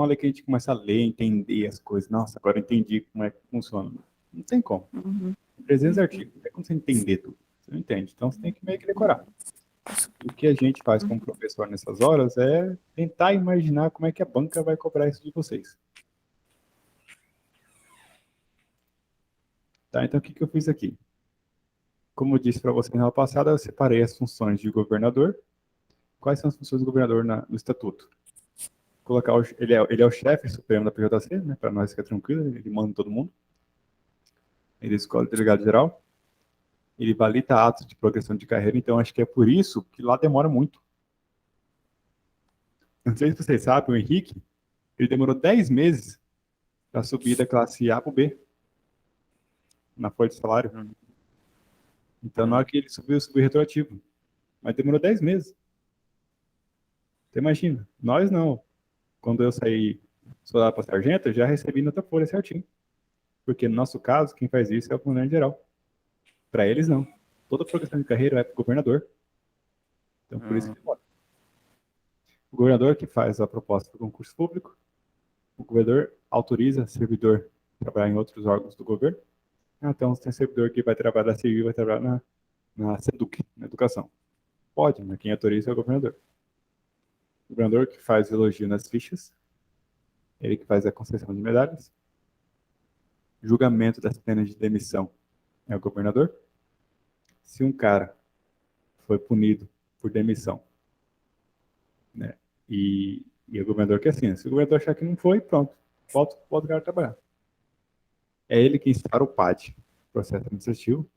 olha que a gente começa a ler, entender as coisas. Nossa, agora eu entendi como é que funciona. Não tem como. 300 artigos, não tem como você entender tudo. Você não entende. Então, você tem que meio que decorar. E o que a gente faz como professor nessas horas é tentar imaginar como é que a banca vai cobrar isso de vocês. Tá? Então, o que eu fiz aqui? Como eu disse para você na aula passada, eu separei as funções de governador. Quais são as funções do governador no estatuto? Colocar ele é o chefe supremo da PJC, né, para nós ficar tranquilo, ele manda todo mundo. Ele escolhe o delegado geral. Ele valida atos de progressão de carreira, então acho que é por isso que lá demora muito. Não sei se vocês sabem, o Henrique, ele demorou 10 meses para subir da classe A para o B, na folha de salário. Então, na hora que ele subiu retroativo. Mas demorou 10 meses. Você imagina, nós não. Quando eu saí soldado para sargento, eu já recebi nota folha certinho. Porque no nosso caso, quem faz isso é o comandante geral. Para eles, não. Toda progressão de carreira é para o governador. Então, por isso que demora. O governador que faz a proposta do concurso público, o governador autoriza servidor a trabalhar em outros órgãos do governo. Então, se tem servidor que vai trabalhar na civil, vai trabalhar na SEDUC, na educação. Pode, mas quem autoriza é o governador. O governador que faz elogio nas fichas, ele que faz a concessão de medalhas. Julgamento das penas de demissão é o governador. Se um cara foi punido por demissão, né, e o governador que assina. Se o governador achar que não foi, pronto, volta o cara trabalhar. É ele que instaura o PAD, processo administrativo,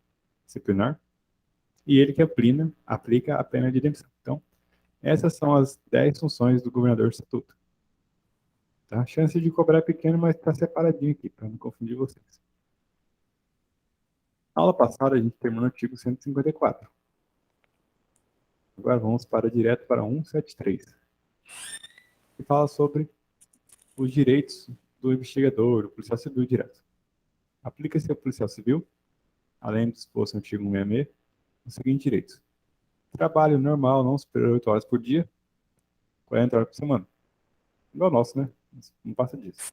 disciplinar, e ele que aplica a pena de demissão. Então, essas são as 10 funções do governador do estatuto. Tá? A chance de cobrar é pequena, mas está separadinho aqui, para não confundir vocês. Na aula passada, a gente terminou o artigo 154. Agora vamos direto para 173, que fala sobre os direitos do investigador, do policial civil direto. Aplica-se ao policial civil, além do disposto no artigo 166, os seguintes direitos: trabalho normal, não superior a 8 horas por dia, 40 horas por semana. Igual o nosso, né? Não passa disso.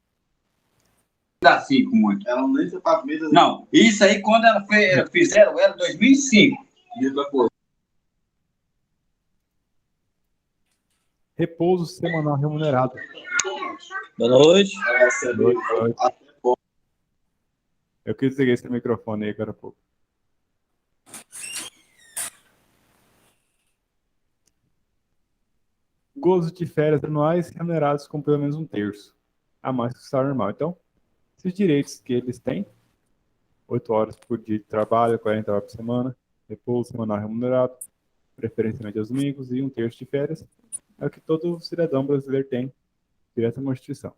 Dá 5 muito. Ela não nem 4 meses. Não, isso aí quando ela fizeram, era 2005. E depois. Repouso semanal remunerado. Boa noite. Boa noite. Eu quis desligar esse microfone aí agora há pouco. Gozo de férias anuais remunerados com pelo menos um terço, a mais que o salário normal. Então, esses direitos que eles têm, 8 horas por dia de trabalho, 40 horas por semana, repouso semanal remunerado, preferencialmente aos domingos, e um terço de férias, é o que todo cidadão brasileiro tem direto à Constituição.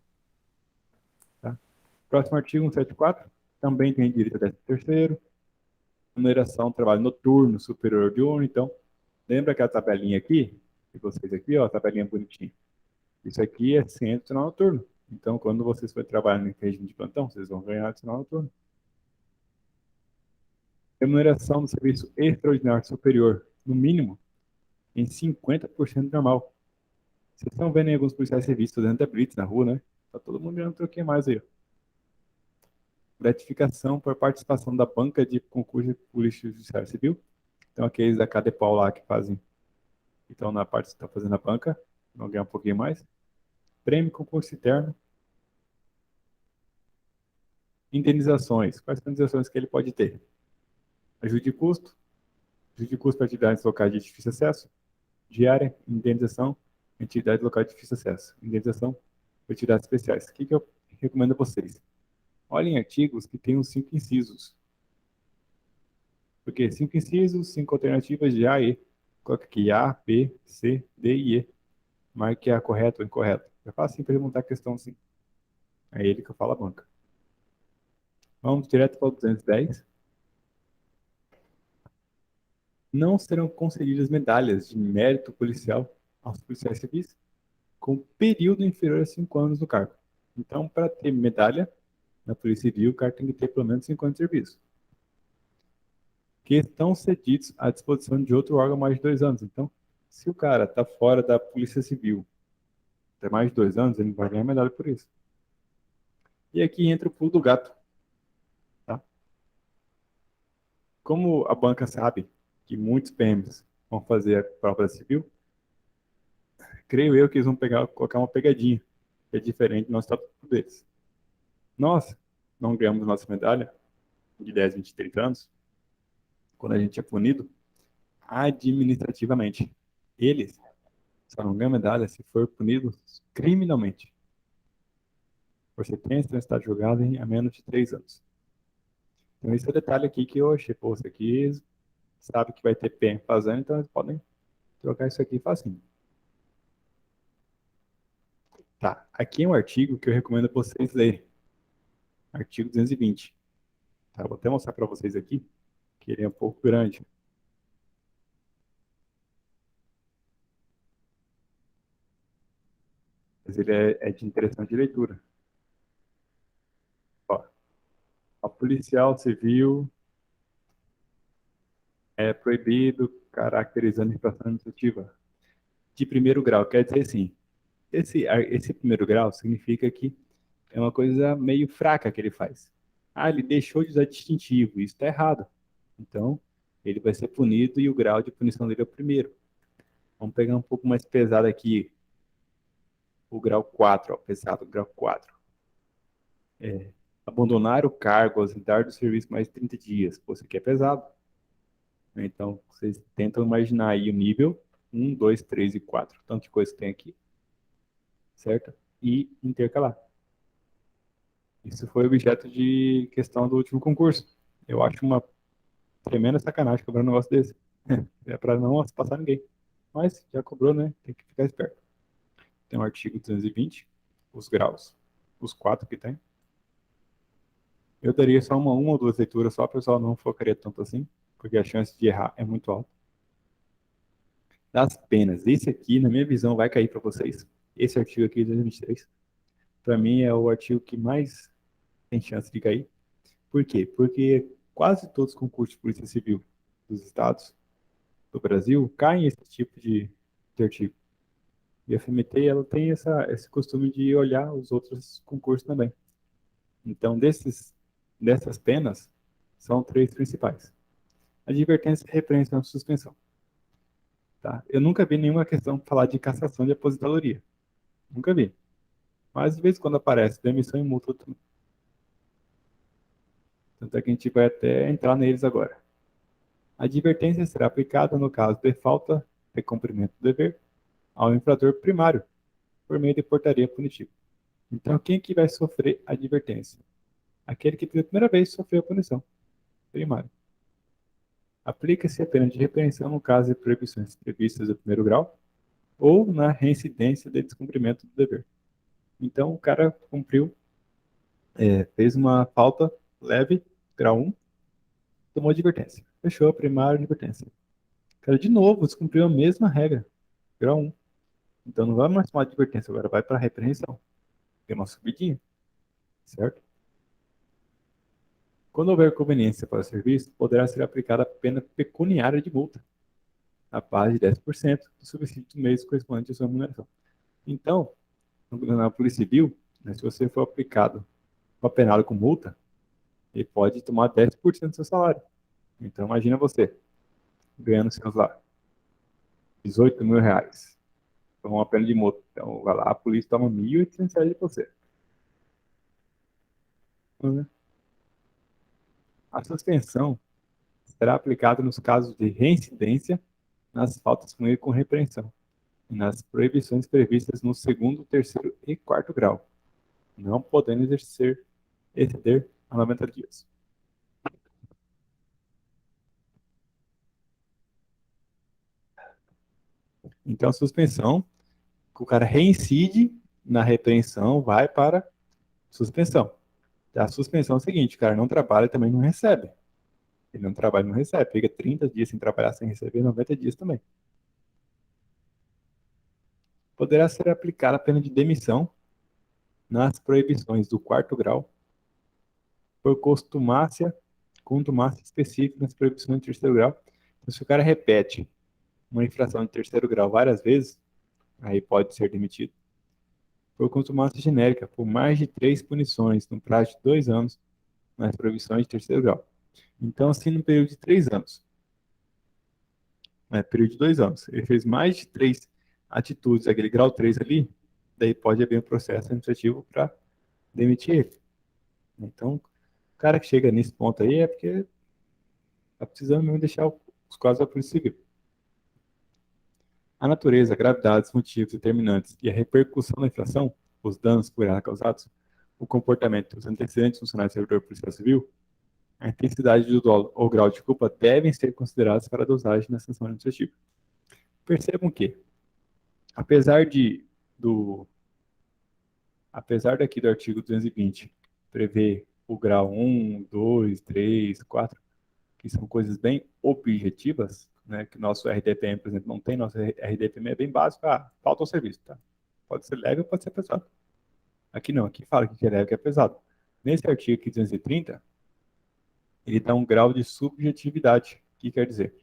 Tá? Próximo artigo 174, também tem direito a 13º, remuneração do trabalho noturno superior ao diurno. Então, lembra aquela tabelinha aqui, de vocês aqui, ó, a tabelinha bonitinha. Isso aqui é sem adicional noturno. Então, quando vocês forem trabalhar em regime de plantão, vocês vão ganhar adicional noturno. Remuneração do serviço extraordinário superior, no mínimo, em 50% normal. Vocês estão vendo aí alguns policiais de serviço fazendo até blitz na rua, né? Tá todo mundo ganhando um troquinho mais aí. Gratificação por participação da banca de concurso de polícia judiciária civil. Então, aqueles da Cadepol lá que fazem, então na parte que está fazendo a banca, vão ganhar um pouquinho mais. Prêmio concurso interno. Indenizações. Quais são as indenizações que ele pode ter? Ajude de custo para atividades locais de difícil acesso, diária, indenização, entidades locais de difícil acesso, indenização por atividades especiais. O que eu recomendo a vocês? Olhem artigos que tenham 5 incisos. Porque 5 incisos, 5 alternativas de A e E. Coloque aqui A, B, C, D e E. Marque A correto ou incorreto. É fácil para montar a questão assim. É ele que eu falo a banca. Vamos direto para o 210. Não serão concedidas medalhas de mérito policial aos policiais civis com período inferior a 5 anos no cargo. Então, para ter medalha na Polícia Civil, o cara tem que ter pelo menos 5 anos de serviço. Que estão cedidos à disposição de outro órgão mais de 2 anos. Então, se o cara está fora da Polícia Civil, até mais de 2 anos, ele não vai ganhar medalha por isso. E aqui entra o pulo do gato. Tá? Como a banca sabe que muitos PMs vão fazer a prova civil, creio eu que eles vão colocar uma pegadinha, que é diferente do nosso estatuto deles. Nós não ganhamos nossa medalha de 10, 20, 30 anos, quando a gente é punido administrativamente. Eles só não ganham medalha se for punido criminalmente, por sentença de estar julgado em a menos de 3 anos. Então, esse é o detalhe aqui que eu achei. Pô, isso aqui sabe que vai ter PM fazendo, então eles podem trocar isso aqui facinho. Tá, aqui é um artigo que eu recomendo vocês lerem. Artigo 220. Tá, vou até mostrar para vocês aqui, que ele é um pouco grande. Mas ele é de interessante leitura. Ó, a policial civil é proibido caracterizando infração administrativa de primeiro grau. Quer dizer assim, esse primeiro grau significa que é uma coisa meio fraca que ele faz. Ah, ele deixou de usar distintivo, isso está errado. Então, ele vai ser punido e o grau de punição dele é o primeiro. Vamos pegar um pouco mais pesado aqui, o grau 4, ó, pesado, o grau 4. Abandonar o cargo, ausentar do serviço mais de 30 dias. Pô, isso aqui é pesado. Então, vocês tentam imaginar aí o nível 1, 2, 3 e 4. Tanto de coisa que tem aqui. Certo? E intercalar. Isso foi objeto de questão do último concurso. Eu acho uma tremenda sacanagem cobrar um negócio desse. É para não passar ninguém. Mas já cobrou, né? Tem que ficar esperto. Tem o artigo 220, os graus, os 4 que tem. Eu daria só uma ou duas leituras, só para o pessoal não focaria tanto assim, porque a chance de errar é muito alta. Das penas, esse aqui, na minha visão, vai cair para vocês. Esse artigo aqui, 2023, para mim é o artigo que mais tem chance de cair. Por quê? Porque quase todos os concursos de Polícia Civil dos estados do Brasil caem esse tipo de artigo. E a FMT, ela tem esse costume de olhar os outros concursos também. Então, dessas penas, são 3 principais. Advertência, repreensão e suspensão. Tá? Eu nunca vi nenhuma questão falar de cassação de aposentadoria. Nunca vi. Mas, de vez em quando aparece demissão e multa também. Tanto é que a gente vai até entrar neles agora. A advertência será aplicada no caso de falta de cumprimento do dever ao infrator primário, por meio de portaria punitiva. Então, quem que vai sofrer a advertência? Aquele que pela primeira vez sofreu a punição primária. Aplica-se a pena de repreensão no caso de proibições previstas do primeiro grau ou na reincidência de descumprimento do dever. Então, o cara cumpriu, fez uma falta leve, grau 1, tomou advertência. Fechou a primária advertência. O cara, de novo, descumpriu a mesma regra, grau 1. Então, não vai mais tomar advertência, agora vai para a repreensão. Tem uma subidinha, certo? Quando houver conveniência para o serviço, poderá ser aplicada a pena pecuniária de multa, a base de 10% do subsídio do mês correspondente à sua remuneração. Então, na Polícia Civil, né, se você for aplicado uma penada com multa, ele pode tomar 10% do seu salário. Então, imagina você ganhando seus lá R$ 18.000. Tomou uma pena de multa. Então, vai lá, a polícia toma R$ 1.800 de você. Né? A suspensão será aplicada nos casos de reincidência, nas faltas punidas com repreensão e nas proibições previstas no segundo, terceiro e quarto grau, não podendo exceder a 90 dias. Então, a suspensão, o cara reincide na repreensão, vai para suspensão. A suspensão é o seguinte, o cara não trabalha e também não recebe. Ele não trabalha e não recebe. Fica 30 dias sem trabalhar, sem receber, 90 dias também. Poderá ser aplicada a pena de demissão nas proibições do quarto grau por contumácia específica nas proibições de terceiro grau. Então, se o cara repete uma infração de terceiro grau várias vezes, aí pode ser demitido. por contumácia genérica por mais de 3 punições no prazo de 2 anos nas proibições de terceiro grau. Então, assim, no período de 3 anos, período de 2 anos, ele fez mais de 3 atitudes, aquele grau 3 ali, daí pode haver um processo administrativo para demitir ele. Então, o cara que chega nesse ponto aí é porque está precisando mesmo deixar os quadros da Polícia Civil. A natureza, a gravidade, os motivos determinantes e a repercussão da infração, os danos por ela causados, o comportamento dos antecedentes funcionários do servidor policial civil, a intensidade do dolo ou grau de culpa devem ser considerados para a dosagem na sanção administrativa. Percebam que, apesar daqui do artigo 220 prever o grau 1, 2, 3, 4, que são coisas bem objetivas, né, que nosso RDPM, por exemplo, não tem, nosso RDPM é bem básico, falta o serviço, tá? Pode ser leve ou pode ser pesado. Aqui não, aqui fala que é leve, que é pesado. Nesse artigo aqui, 230, ele dá um grau de subjetividade. O que quer dizer?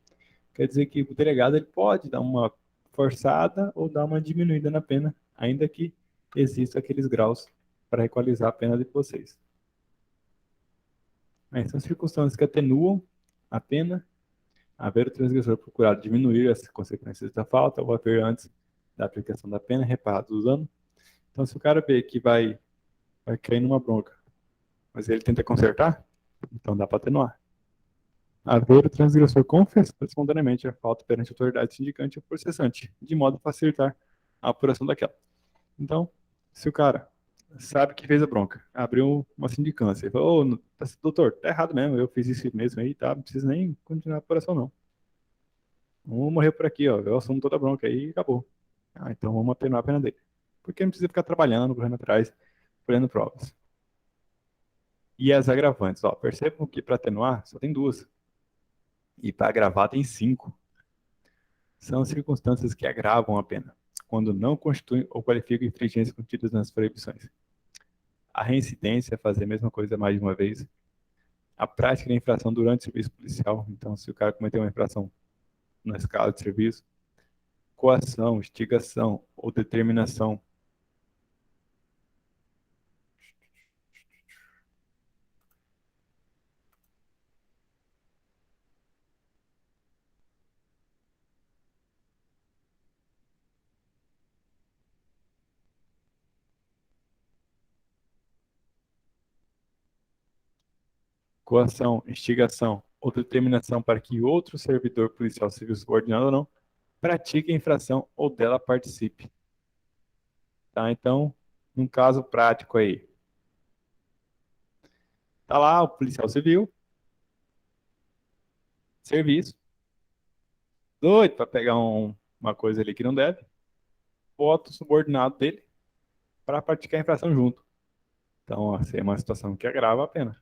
Quer dizer que o delegado ele pode dar uma forçada ou dar uma diminuída na pena, ainda que existam aqueles graus para equalizar a pena de vocês. Mas são circunstâncias que atenuam a pena, haver o transgressor procurado diminuir as consequências da falta ou haver antes da aplicação da pena reparado o dano. Então, se o cara vê que vai cair numa bronca, mas ele tenta consertar, então dá para atenuar. Haver o transgressor confessar espontaneamente a falta perante a autoridade sindicante ou processante, de modo a facilitar a apuração daquela. Então, se o cara sabe que fez a bronca, abriu uma sindicância, e falou, doutor, tá errado mesmo, eu fiz isso mesmo aí, tá, não precisa nem continuar a apuração não. Vamos morrer por aqui, ó, eu assumo toda a bronca aí e acabou. Então vamos atenuar a pena dele. Porque não precisa ficar trabalhando, correndo atrás, colhendo provas. E as agravantes, ó, percebam que para atenuar só tem 2. E para agravar tem 5. São circunstâncias que agravam a pena, quando não constituem ou qualificam infringências contidas nas proibições. A reincidência, fazer a mesma coisa mais de uma vez. A prática da infração durante o serviço policial, então se o cara cometeu uma infração na escala de serviço, coação, instigação ou determinação. Coação, instigação ou determinação para que outro servidor policial civil subordinado ou não pratique a infração ou dela participe. Tá? Então, num caso prático aí, tá lá o policial civil, serviço, doido para pegar uma coisa ali que não deve, bota o subordinado dele para praticar a infração junto. Então, essa é uma situação que agrava a pena.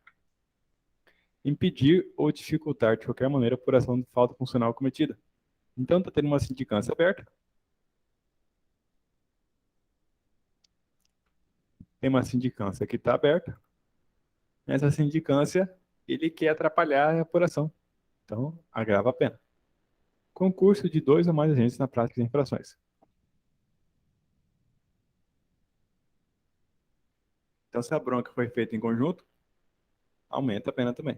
Impedir ou dificultar de qualquer maneira a apuração de falta funcional cometida. Então, está tendo uma sindicância aberta. Tem uma sindicância que está aberta. Nessa sindicância, ele quer atrapalhar a apuração. Então, agrava a pena. Concurso de 2 ou mais agentes na prática de infrações. Então, se a bronca foi feita em conjunto, aumenta a pena também.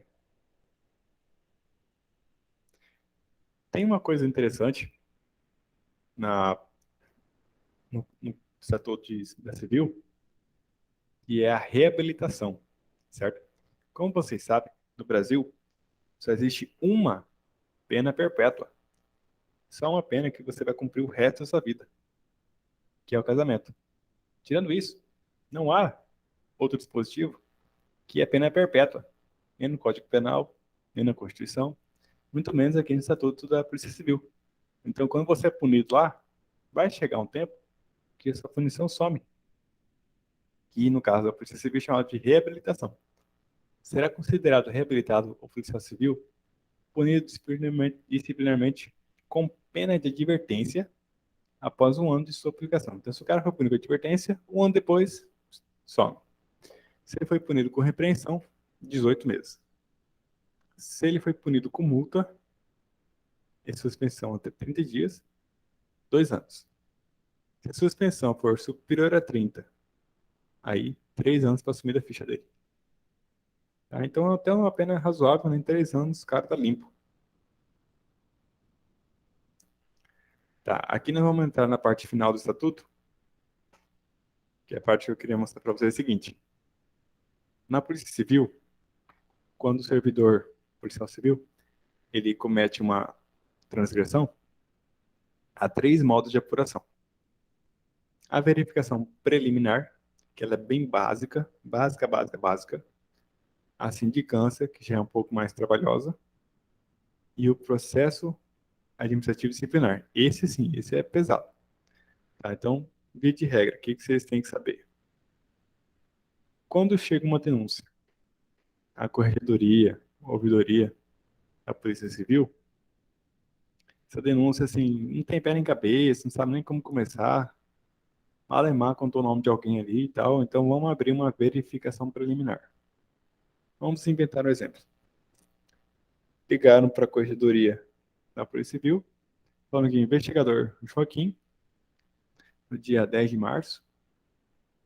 Tem uma coisa interessante no Estatuto da Civil, que é a reabilitação, certo? Como vocês sabem, no Brasil, só existe uma pena perpétua. Só uma pena que você vai cumprir o resto da sua vida, que é o casamento. Tirando isso, não há outro dispositivo que é pena perpétua, nem no Código Penal, nem na Constituição, muito menos aqui no Estatuto da Polícia Civil. Então, quando você é punido lá, vai chegar um tempo que a sua punição some, que no caso da Polícia Civil é chamado de reabilitação. Será considerado reabilitado o policial civil punido disciplinarmente com pena de advertência após 1 ano de sua aplicação. Então, se o cara foi punido com advertência, 1 ano depois, some. Se ele foi punido com repreensão, 18 meses. Se ele foi punido com multa e suspensão até 30 dias, 2 anos. Se a suspensão for superior a 30 Aí, 3 anos para assumir a ficha dele. Tá? Então, até uma pena razoável, né? Em 3 anos, o cara tá limpo. Tá, aqui nós vamos entrar na parte final do estatuto, que é a parte que eu queria mostrar para vocês é o seguinte. Na Polícia Civil, quando o servidor policial civil, ele comete uma transgressão, há 3 modos de apuração. A verificação preliminar, que ela é bem básica, básica. A sindicância, que já é um pouco mais trabalhosa. E o processo administrativo disciplinar. Esse sim, esse é pesado. Tá? Então, via de regra, o que vocês têm que saber? Quando chega uma denúncia, a corregedoria, a ouvidoria, a Polícia Civil, essa denúncia, assim, não tem pé nem cabeça, não sabe nem como começar. Malemar contou o nome de alguém ali e tal, então vamos abrir uma verificação preliminar. Vamos inventar um exemplo. Ligaram para a corregedoria da Polícia Civil, falando que o investigador Joaquim, no dia 10 de março,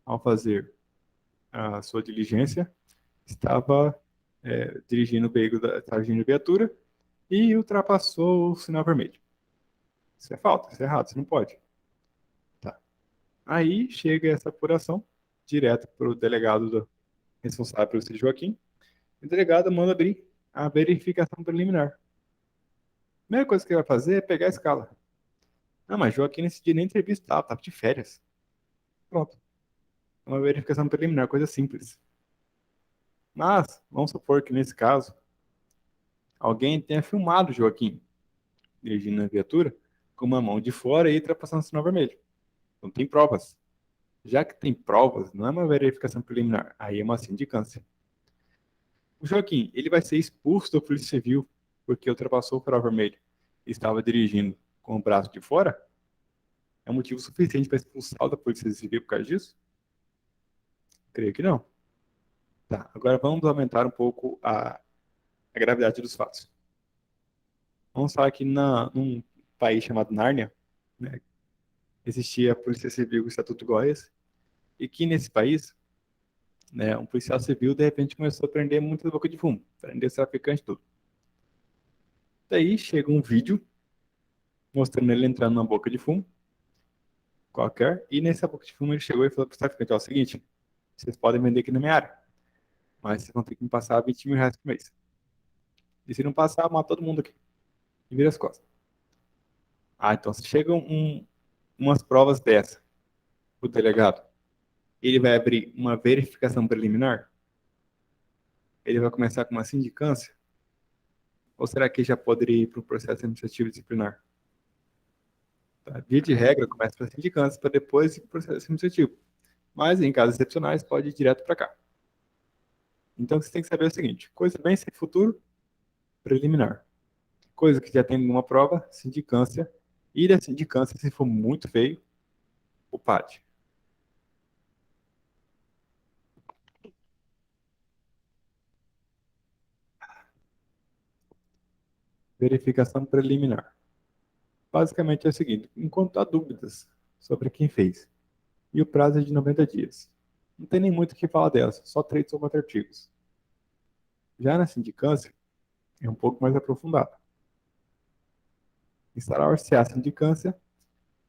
ao fazer a sua diligência, estava dirigindo o veículo, estava dirigindo a viatura e ultrapassou o sinal vermelho. Isso é falta, isso é errado, isso não pode. Tá. Aí chega essa apuração direto para o delegado responsável pelo Cid Joaquim. O delegado manda abrir a verificação preliminar. A primeira coisa que ele vai fazer é pegar a escala. Não, mas Joaquim nesse dia nem entrevistado, estava de férias. Pronto. É uma verificação preliminar, coisa simples. Mas, vamos supor que nesse caso, alguém tenha filmado o Joaquim dirigindo a viatura com uma mão de fora e ultrapassando o sinal vermelho. Não tem provas. Já que tem provas, não é uma verificação preliminar, aí é uma sindicância. O Joaquim, ele vai ser expulso da Polícia Civil porque ultrapassou o sinal vermelho e estava dirigindo com o braço de fora? É um motivo suficiente para expulsá-lo da Polícia Civil por causa disso? Creio que não. Tá, agora vamos aumentar um pouco a gravidade dos fatos. Vamos falar que num país chamado Nárnia, né, existia a Polícia Civil e o Estatuto Goiás, e que nesse país, né, um policial civil de repente começou a prender muita boca de fumo, prender os traficantes e tudo. Daí chega um vídeo mostrando ele entrando numa boca de fumo qualquer, e nessa boca de fumo ele chegou e falou para os traficantes: ó, é o seguinte, vocês podem vender aqui na minha área, mas vocês vão ter que me passar 20 mil reais por mês. E se não passar, mata todo mundo aqui. E vira as costas. Ah, então se chegam umas provas dessa, o delegado, ele vai abrir uma verificação preliminar? Ele vai começar com uma sindicância? Ou será que já poderia ir para o processo administrativo disciplinar? Tá? Via de regra, começa para sindicância, para depois ir para o processo administrativo. Mas, em casos excepcionais, pode ir direto para cá. Então, você tem que saber o seguinte: coisa bem sem futuro, preliminar. Coisa que já tem uma prova, sindicância. E da sindicância, se for muito feio, o PAD. Verificação preliminar. Basicamente é o seguinte: enquanto há dúvidas sobre quem fez, e o prazo é de 90 dias. Não tem nem muito o que falar delas, só 3 ou 4 artigos. Já na sindicância, é um pouco mais aprofundado. Instalar-se a sindicância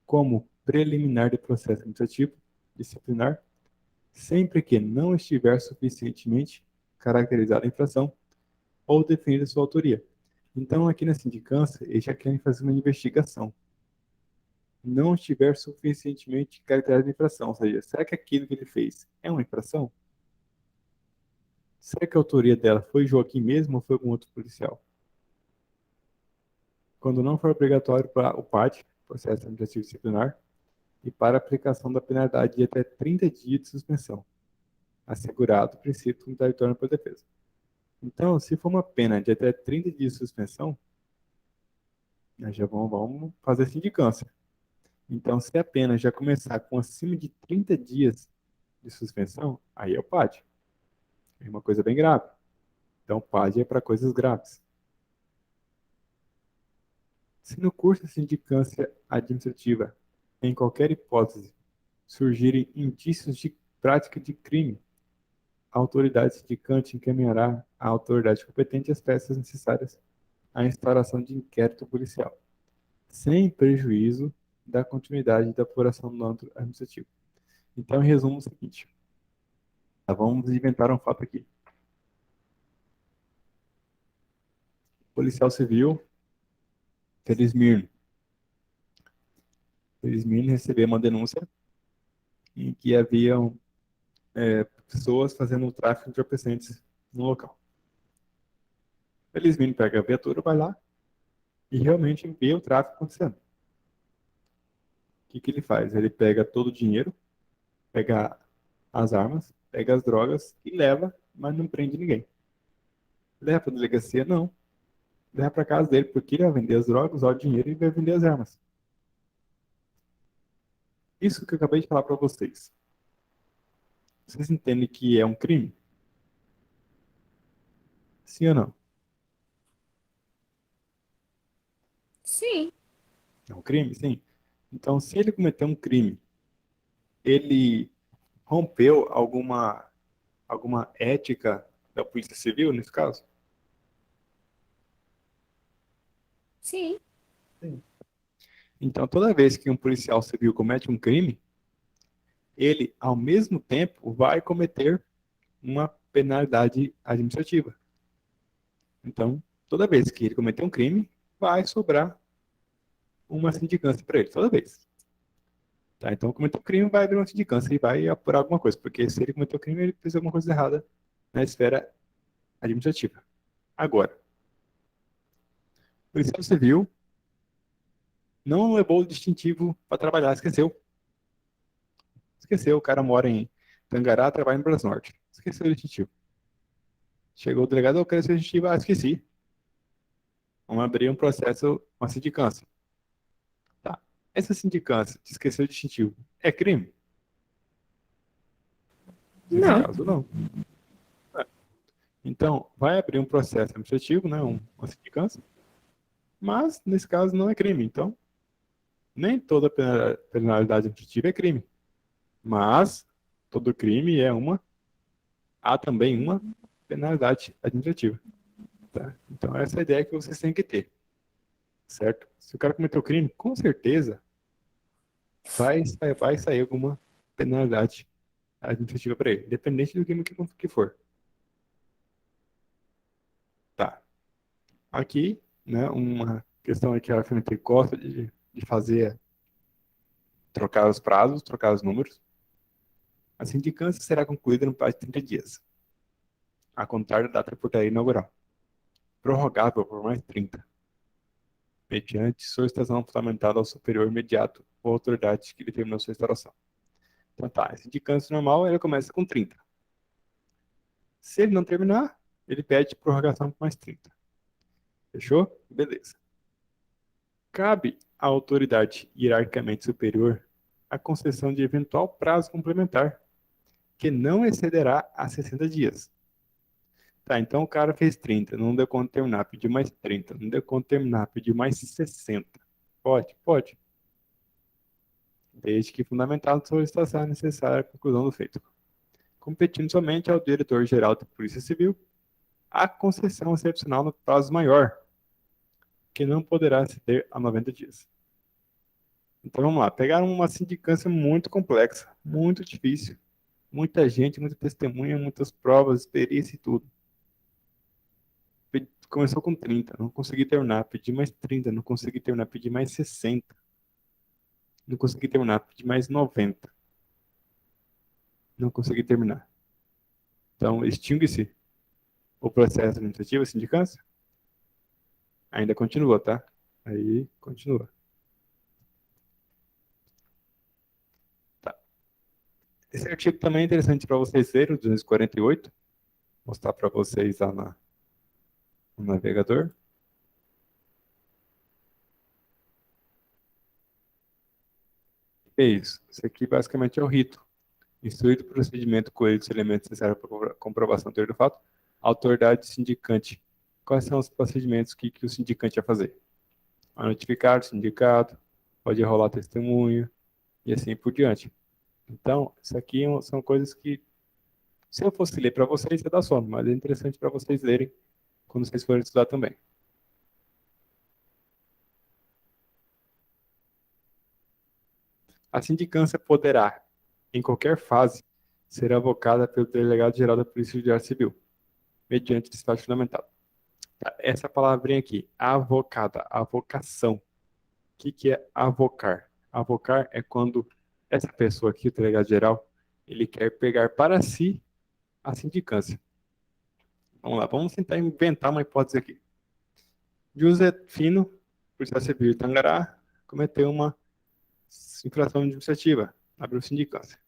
como preliminar de processo administrativo disciplinar, sempre que não estiver suficientemente caracterizada a infração ou definida sua autoria. Então, aqui na sindicância, eles já querem fazer uma investigação. Não estiver suficientemente caracterizada a infração, ou seja, será que aquilo que ele fez é uma infração? Será que a autoria dela foi Joaquim mesmo ou foi algum outro policial? Quando não for obrigatório para o PAD, processo administrativo disciplinar, e para a aplicação da penalidade de até 30 dias de suspensão, assegurado o princípio contraditório pela defesa. Então, se for uma pena de até 30 dias de suspensão, nós já vamos fazer sindicância. Então, se a pena já começar com acima de 30 dias de suspensão, aí é o PAD. É uma coisa bem grave. Então, PAD é para coisas graves. Se no curso de sindicância administrativa, em qualquer hipótese, surgirem indícios de prática de crime, a autoridade sindicante encaminhará à autoridade competente as peças necessárias à instauração de inquérito policial, sem prejuízo da continuidade da apuração do âmbito administrativo. Então, em resumo, é o seguinte. Vamos inventar um fato aqui. Policial civil, Felismirno. Felismirno recebeu uma denúncia em que haviam pessoas fazendo tráfico de entorpecentes no local. Felismirno pega a viatura, vai lá e realmente vê o tráfico acontecendo. O que ele faz? Ele pega todo o dinheiro, pega as armas, pega as drogas e leva, mas não prende ninguém. Leva para a delegacia? Não. Leva para casa dele, porque ele vai vender as drogas, usar o dinheiro e vai vender as armas. Isso que eu acabei de falar para vocês. Vocês entendem que é um crime? Sim ou não? Sim. É um crime? Sim. Então, se ele cometeu um crime, ele rompeu alguma ética da Polícia Civil, nesse caso? Sim. Então, toda vez que um policial civil comete um crime, ele, ao mesmo tempo, vai cometer uma penalidade administrativa. Então, toda vez que ele cometer um crime, vai sobrar uma sindicância para ele, toda vez. Tá? Então, cometeu um crime, vai abrir uma sindicância e vai apurar alguma coisa, porque se ele cometeu um crime, ele fez alguma coisa errada na esfera administrativa. Agora, o policial civil não levou o distintivo para trabalhar, esqueceu. Esqueceu, o cara mora em Tangará, trabalha no Brasil Norte. Esqueceu o distintivo. Chegou o delegado, eu quero esse distintivo, esqueci. Vamos abrir um processo, uma sindicância. Tá. Essa sindicância de esquecer o distintivo é crime? Nesse Não. caso, não. Então, vai abrir um processo administrativo, né, uma sindicância, mas, nesse caso, não é crime. Então, nem toda penalidade administrativa é crime. Mas, todo crime há também uma penalidade administrativa. Tá? Então, essa é a ideia que vocês têm que ter. Certo? Se o cara cometeu crime, com certeza vai sair alguma penalidade administrativa para ele, independente do crime que for. Tá. Aqui, né, uma questão que a FNT gosta de fazer é trocar os prazos, trocar os números. A sindicância será concluída no prazo de 30 dias, a contar da data da portaria inaugural, prorrogável por mais 30, mediante solicitação fundamentada ao superior imediato ou autoridade que determinou sua instauração. Então tá, a sindicância normal, ele começa com 30. Se ele não terminar, ele pede prorrogação por mais 30. Fechou? Beleza. Cabe à autoridade hierarquicamente superior a concessão de eventual prazo complementar, que não excederá a 60 dias. Tá, então o cara fez 30, não deu conta de terminar, pediu mais 30, não deu conta de terminar, pediu mais 60. Pode? Pode. Desde que fundamentada a solicitação necessária à conclusão do feito. Competindo somente ao diretor-geral da Polícia Civil a concessão excepcional no prazo maior, que não poderá exceder a 90 dias. Então vamos lá, pegaram uma sindicância muito complexa, muito difícil, muita gente, muita testemunha, muitas provas, perícia e tudo. Começou com 30, não consegui terminar, pedi mais 30, não consegui terminar, pedi mais 60. Não consegui terminar, pedi mais 90. Não consegui terminar. Então, extingue-se o processo administrativo, a sindicância? Ainda continua, tá? Aí, continua. Tá. Esse artigo também é interessante para vocês verem, o 248. Vou mostrar para vocês lá no navegador. É isso. Isso aqui basicamente é o rito. Instruído o procedimento com os elementos necessários para a comprovação do teor do fato, autoridade sindicante. Quais são os procedimentos que o sindicante vai fazer? Vai notificar o sindicato, pode rolar testemunha e assim por diante. Então, isso aqui são coisas que, se eu fosse ler para vocês, ia dar sono, mas é interessante para vocês lerem quando vocês forem estudar também. A sindicância poderá, em qualquer fase, ser avocada pelo delegado-geral da Polícia Judiciária Civil, mediante despacho fundamentado. Essa palavrinha aqui, avocada, avocação. O que é avocar? Avocar é quando essa pessoa aqui, o delegado-geral, ele quer pegar para si a sindicância. Vamos lá, vamos tentar inventar uma hipótese aqui. José Fino, policial civil de Tangará, cometeu uma infração administrativa, abriu sindicância.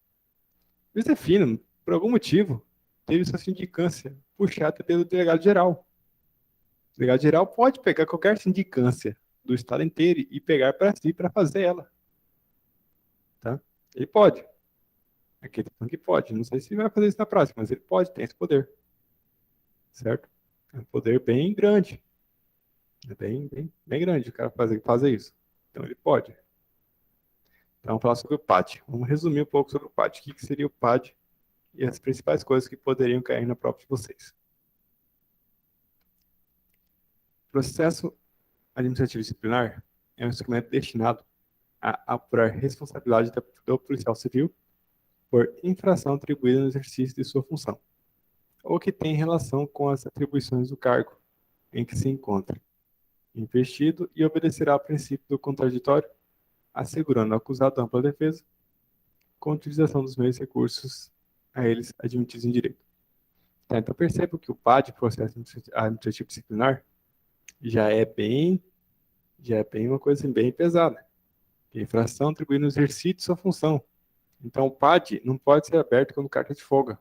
José Fino, por algum motivo, teve sua sindicância puxada pelo delegado-geral. O delegado-geral pode pegar qualquer sindicância do estado inteiro e pegar para si para fazer ela. Tá? Ele pode. Aqui ele tá falando que pode. Não sei se vai fazer isso na prática, mas ele pode, tem esse poder. Certo? É um poder bem grande. É bem grande o cara fazer isso. Então ele pode. Então vamos falar sobre o PAD. Vamos resumir um pouco sobre o PAD. O que seria o PAD e as principais coisas que poderiam cair na prova de vocês. Processo administrativo disciplinar é um instrumento destinado a apurar responsabilidade do policial civil por infração atribuída no exercício de sua função, ou que tem relação com as atribuições do cargo em que se encontra investido e obedecerá ao princípio do contraditório, assegurando ao acusado ampla defesa com a utilização dos meios e recursos a eles admitidos em direito. Tá, então perceba que o PAD, processo administrativo disciplinar, já é bem uma coisa bem pesada. Infração atribuída no exercício de sua função. Então o PAD não pode ser aberto quando carta de folga.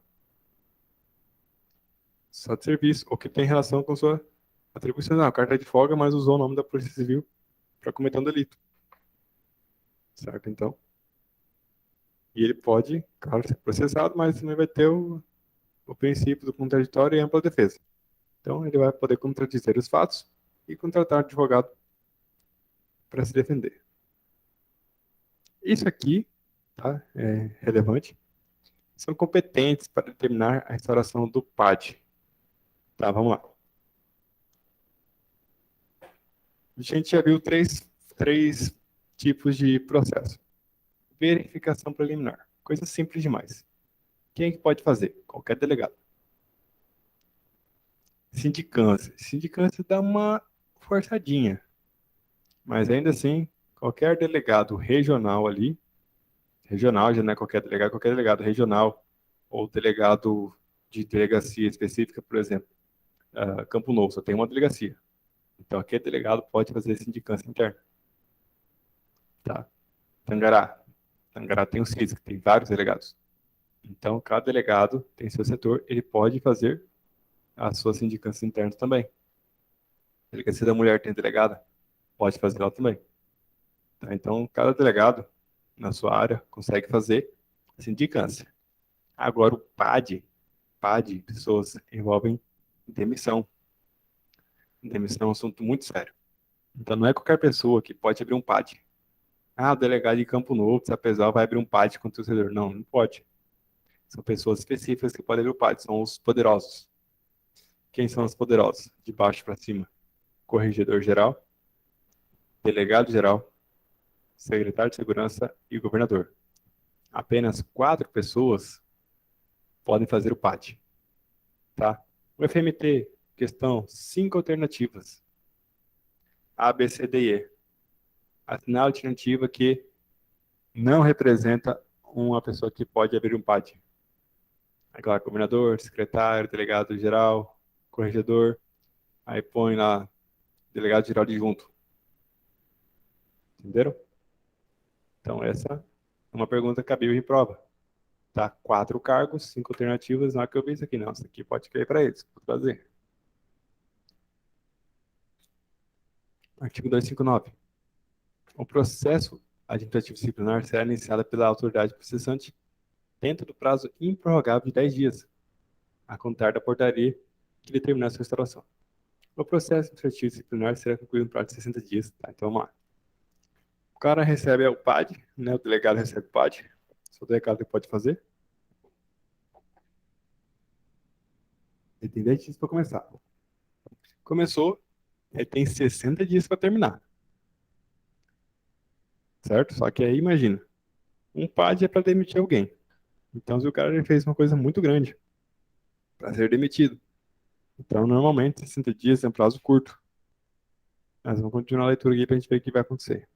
Só de serviço, ou que tem relação com sua atribuição. Não, carta de folga, mas usou o nome da Polícia Civil para cometer um delito. Certo, então? E ele pode, claro, ser processado, mas também vai ter o princípio do contraditório e ampla defesa. Então, ele vai poder contradizer os fatos e contratar um advogado para se defender. Isso aqui, tá, é relevante. São competentes para determinar a instauração do PAD. Tá, vamos lá. A gente já viu três tipos de processo. Verificação preliminar. Coisa simples demais. Quem é que pode fazer? Qualquer delegado. Sindicância. Sindicância dá uma forçadinha. Mas ainda assim, qualquer delegado regional ali, regional já não é qualquer delegado regional, ou delegado de delegacia específica, por exemplo, Campo Novo, só tem uma delegacia. Então, aquele delegado pode fazer sindicância interna. Tá? Tangará. Tangará tem o CISC, tem vários delegados. Então, cada delegado tem seu setor, ele pode fazer a sua sindicância interna também. Delegacia da Mulher tem delegada, pode fazer ela também. Tá? Então, cada delegado, na sua área, consegue fazer a sindicância. Agora, o PAD, pessoas envolvem demissão. Demissão é um assunto muito sério. Então, não é qualquer pessoa que pode abrir um PAD. O delegado de Campo Novo, se apesar, vai abrir um PAD contra o torcedor. Não pode. São pessoas específicas que podem abrir o PAD, são os poderosos. Quem são os poderosos? De baixo para cima. Corregedor geral, delegado geral, secretário de segurança e governador. Apenas 4 pessoas podem fazer o PAD. Tá? O FMT, questão 5 alternativas. A, B, C, D e E. Assinar a alternativa que não representa uma pessoa que pode abrir um PAD. Agora, governador, secretário, delegado geral, corregedor, aí põe lá delegado geral adjunto. Entenderam? Então, essa é uma pergunta cabível em prova. Tá? 4 cargos, 5 alternativas, não é que eu vi isso aqui, não. Isso aqui pode cair para eles, pode fazer. Artigo 259. O processo administrativo disciplinar será iniciado pela autoridade processante dentro do prazo improrrogável de 10 dias, a contar da portaria que determinar sua instauração. O processo administrativo disciplinar será concluído no prazo de 60 dias. Tá? Então, vamos lá. O cara recebe o PAD, né? O delegado recebe o PAD, Só delegado que pode fazer. Ele tem 10 dias para começar. Começou, ele tem 60 dias para terminar. Certo? Só que aí, imagina, um PAD é para demitir alguém. Então, se o cara fez uma coisa muito grande para ser demitido, então, normalmente, 60 dias é um prazo curto. Mas vamos continuar a leitura aqui para a gente ver o que vai acontecer.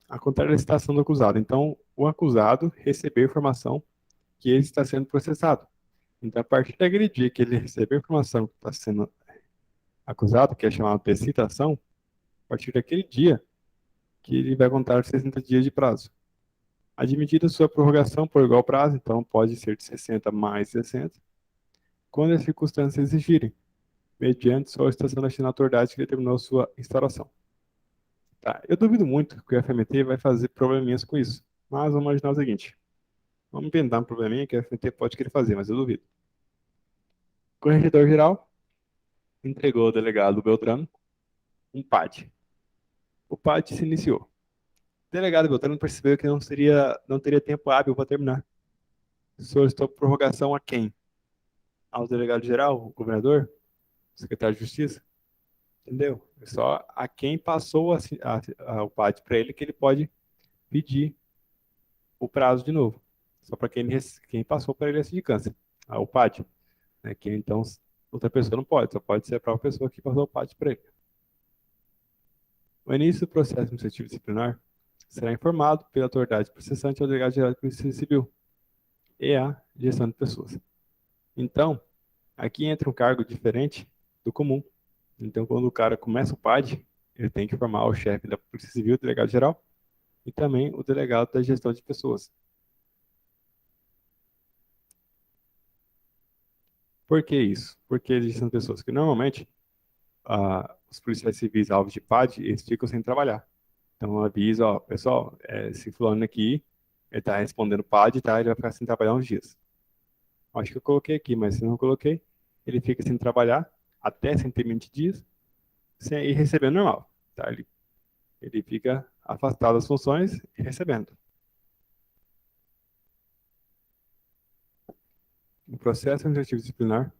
A contralicitação do acusado. Então, o acusado recebeu informação que ele está sendo processado. Então, a partir daquele dia que ele recebeu a informação que está sendo acusado, que é chamado de citação, a partir daquele dia que ele vai contar os 60 dias de prazo. Admitida sua prorrogação por igual prazo, então pode ser de 60 mais 60, quando as circunstâncias exigirem, mediante solicitação da autoridade que determinou sua instauração. Tá, eu duvido muito que o FMT vai fazer probleminhas com isso, mas vamos imaginar o seguinte. Vamos inventar um probleminha que o FMT pode querer fazer, mas eu duvido. Corregedor geral entregou ao delegado Beltrano um PAD. O PAD se iniciou. O delegado Beltrano percebeu que não teria tempo hábil para terminar. Solicitou prorrogação a quem? Ao delegado geral, o governador, o secretário de Justiça? Entendeu? É só a quem passou o PAD para ele que ele pode pedir o prazo de novo. Só para quem passou para ele a sindicância, o PAD. Né? Que então outra pessoa não pode, só pode ser a própria pessoa que passou o PAD para ele. O início do processo administrativo disciplinar será informado pela autoridade processante ao delegado-geral de Polícia Civil e à gestão de pessoas. Então, aqui entra um cargo diferente do comum. Então, quando o cara começa o PAD, ele tem que informar o chefe da Polícia Civil, o delegado-geral, e também o delegado da gestão de pessoas. Por que isso? Porque a gestão de pessoas que normalmente os policiais civis alvos de PAD, eles ficam sem trabalhar. Então, avisa, ó, pessoal, esse fulano aqui, ele está respondendo PAD, tá? Ele vai ficar sem trabalhar uns dias. Acho que eu coloquei aqui, mas se não coloquei, ele fica sem trabalhar até 120 dias, sem ir recebendo normal, tá? Ele fica afastado das funções e recebendo. O processo administrativo disciplinar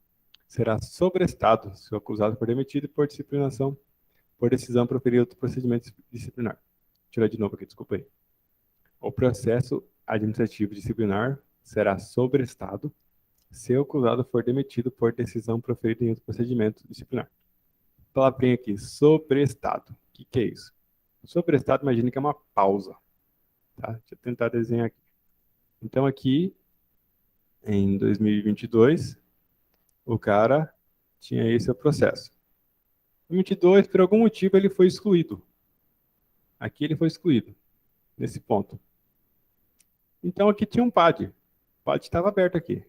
será sobrestado se o acusado for demitido por disciplinação por decisão proferida do procedimento disciplinar. Tirar de novo aqui, desculpa aí. O processo administrativo disciplinar será sobrestado se o acusado for demitido por decisão proferida em outro procedimento disciplinar. Palavrinha aqui, sobrestado. O que é isso? Sobrestado, imagine que é uma pausa. Tá? Deixa eu tentar desenhar aqui. Então, aqui, em 2022, o cara tinha esse processo. Em 2022, por algum motivo, ele foi excluído. Aqui ele foi excluído, nesse ponto. Então, aqui tinha um PAD. O PAD estava aberto aqui.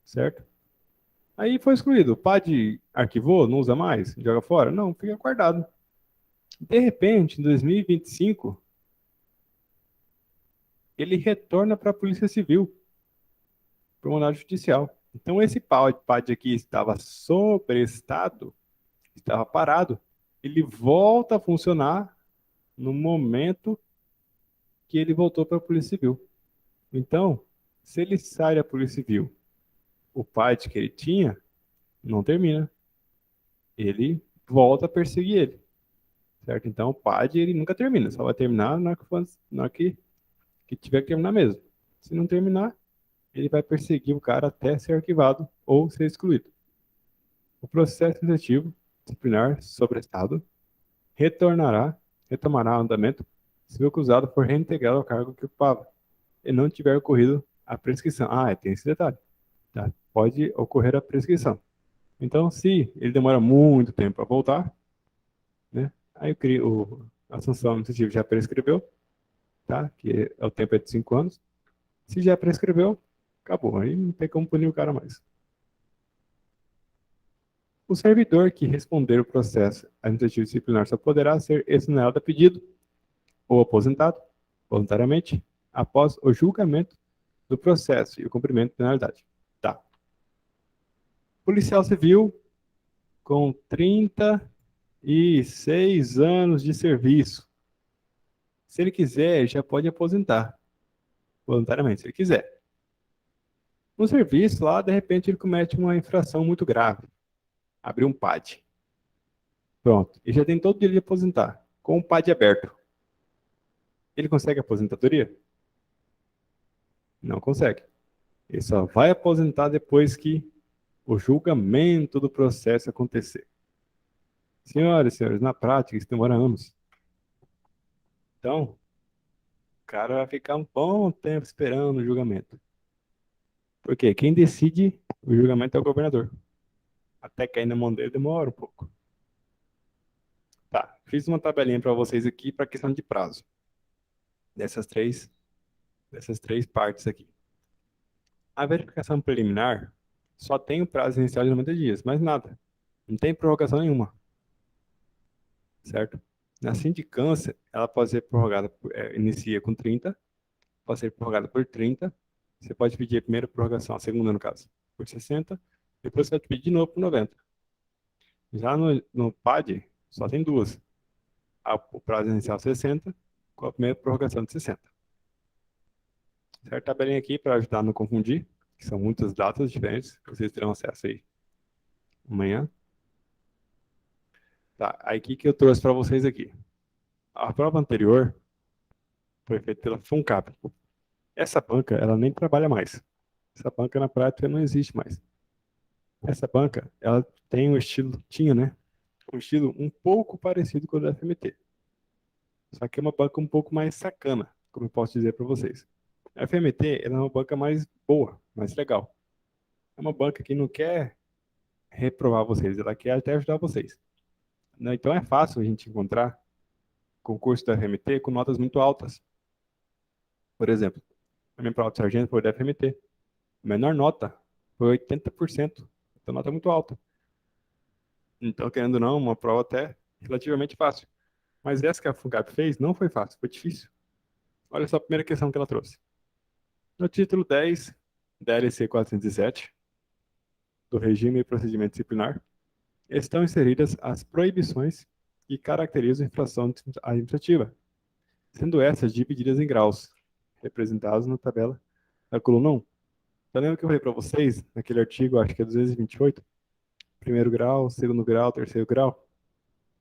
Certo? Aí foi excluído. O PAD arquivou, não usa mais, joga fora? Não, fica guardado. De repente, em 2025, ele retorna para a Polícia Civil, para o mandado judicial. Então, esse PAD aqui estava sobrestado, estava parado, ele volta a funcionar no momento que ele voltou para a Polícia Civil. Então, se ele sai da Polícia Civil, o PAD que ele tinha não termina. Ele volta a perseguir ele. Certo? Então, o PAD ele nunca termina, só vai terminar na hora que tiver que terminar mesmo. Se não terminar, ele vai perseguir o cara até ser arquivado ou ser excluído. O processo administrativo disciplinar sobrestado retomará o andamento se o acusado for reintegrado ao cargo que ocupava e não tiver ocorrido a prescrição. Tem esse detalhe. Tá? Pode ocorrer a prescrição. Então, se ele demora muito tempo para voltar, né, aí a sanção administrativa já prescreveu, tá? Que o tempo é de 5 anos. Se já prescreveu, acabou. Aí não tem como punir o cara mais. O servidor que responder o processo administrativo disciplinar só poderá ser exonerado a pedido ou aposentado, voluntariamente, após o julgamento do processo e o cumprimento de penalidade. Tá. Policial civil com 36 anos de serviço. Se ele quiser, ele já pode aposentar voluntariamente, se ele quiser. No serviço lá, de repente, ele comete uma infração muito grave. Abriu um PAD. Pronto. Ele já tem todo o direito de aposentar, com o PAD aberto. Ele consegue aposentadoria? Não consegue. Ele só vai aposentar depois que o julgamento do processo acontecer. Senhoras e senhores, na prática, isso demora anos. Então, o cara vai ficar um bom tempo esperando o julgamento. Porque quem decide o julgamento é o governador. Até cair na mão dele demora um pouco. Tá, fiz uma tabelinha para vocês aqui para questão de prazo. Dessas três partes aqui. A verificação preliminar só tem o prazo inicial de 90 dias, mais nada. Não tem prorrogação nenhuma. Certo? Na sindicância, ela pode ser prorrogada, inicia com 30, pode ser prorrogada por 30. Você pode pedir a primeira prorrogação, a segunda no caso, por 60. Depois você vai pedir de novo por 90. Já no PAD, só tem duas. O prazo inicial 60, com a primeira prorrogação de 60. Certo? Tabelinha aqui para ajudar a não confundir, que são muitas datas diferentes, vocês terão acesso aí amanhã. Tá, aí o que eu trouxe para vocês aqui? A prova anterior foi feita pela FUNCAP. Essa banca, ela nem trabalha mais. Essa banca, na prática, não existe mais. Essa banca, ela tem um estilo, tinha, né? Um estilo um pouco parecido com o da FMT. Só que é uma banca um pouco mais sacana, como eu posso dizer para vocês. A FMT, ela é uma banca mais boa, mais legal. É uma banca que não quer reprovar vocês, ela quer até ajudar vocês. Então é fácil a gente encontrar concurso da FMT com notas muito altas. Por exemplo, a minha prova de sargento foi da FMT. A menor nota foi 80%. Então, nota muito alta. Então, querendo ou não, uma prova até relativamente fácil. Mas essa que a FUNCAP fez não foi fácil, foi difícil. Olha só a primeira questão que ela trouxe. No título 10 da LC 407, do Regime e Procedimento Disciplinar, estão inseridas as proibições que caracterizam a infração administrativa, sendo essas divididas em graus, representados na tabela da coluna 1. Eu lembro que eu falei para vocês, naquele artigo, acho que é 228, primeiro grau, segundo grau, terceiro grau,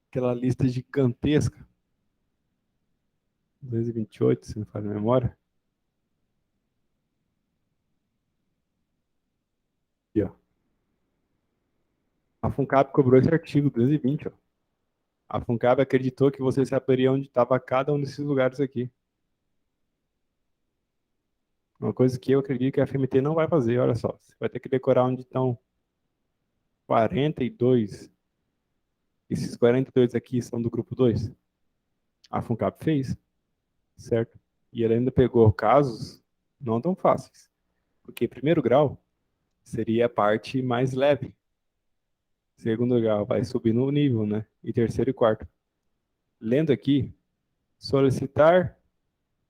aquela lista gigantesca, 228, se não falha a memória. Aqui, ó. A FUNCAP cobrou esse artigo, 220, ó. A FUNCAP acreditou que você saberia onde estava cada um desses lugares aqui. Uma coisa que eu acredito que a FMT não vai fazer, olha só. Você vai ter que decorar onde estão 42. Esses 42 aqui são do grupo 2. A FUNCAP fez, certo? E ela ainda pegou casos não tão fáceis. Porque primeiro grau seria a parte mais leve. Segundo grau vai subir no nível, né? E terceiro e quarto. Lendo aqui, solicitar